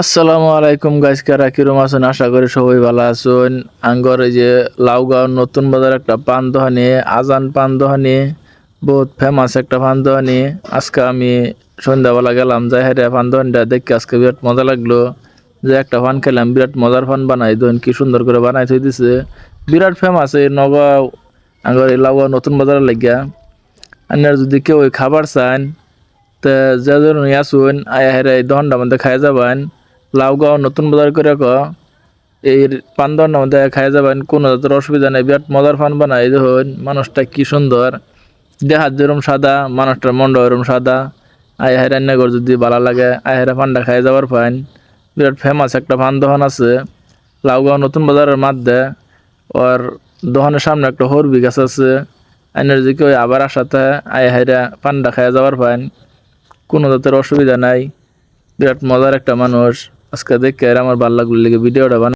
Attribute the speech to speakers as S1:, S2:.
S1: আসসালামু আলাইকুম গাইস, কারা কিরম আছেন? আশা করি সবাই ভালো আছেন। আঙ্গর এই যে লাউগাঁও নতুন বাজার একটা পান দোকানি, আজান পান দোকানি, বহুত ফেমাস একটা পান দোকানি। আজকে আমি সন্ধ্যাবেলা গেলাম, যাই হেরে পান দোকানটা দেখে আজকে বিরাট মজা লাগলো। যে একটা পান খেলাম, বিরাট মজার পান বানাই দোকান, কি সুন্দর করে বানাই থই দিছে। বিরাট ফেমাস এই নগাঁও, আঙ্গর এই লাউগাঁও নতুন বাজারের লাগিয়া। আপনার যদি কেউ ওই খাবার চান, তা যে ধরুন আসুন, আয়া হেরে এই দোকানটার মধ্যে খাই যাবেন। লাউগাঁও নতুন বাজার করে এই পান দোকানটার মধ্যে খাই যাবেন, কোনো যাতে অসুবিধা নেই। বিরাট মজার পান বানাই দেখুন, মানুষটা কি সুন্দর, দেহাত যেরম সাদা, মানুষটার মনটা ওরম সাদা। আয়া হেরে রান্নাঘর যদি ভালো লাগে, আয়া হেরে পানটা খাই যাবার পান। বিরাট ফেমাস একটা পান দোকান আছে লাউগাঁও নতুন বাজারের মধ্যে। ওর দোকানের সামনে একটা হরবি গাছ আছে। আইনের যে কেউ আবার আসাতে আয়া হেরে পানটা খাই যাবার পান, কোনো জাতের অসুবিধা নাই। বিরাট মজার একটা মানুষ। আজকে দেখে আমার ভালো লাগলো, লিগে ভিডিওটা বানাই।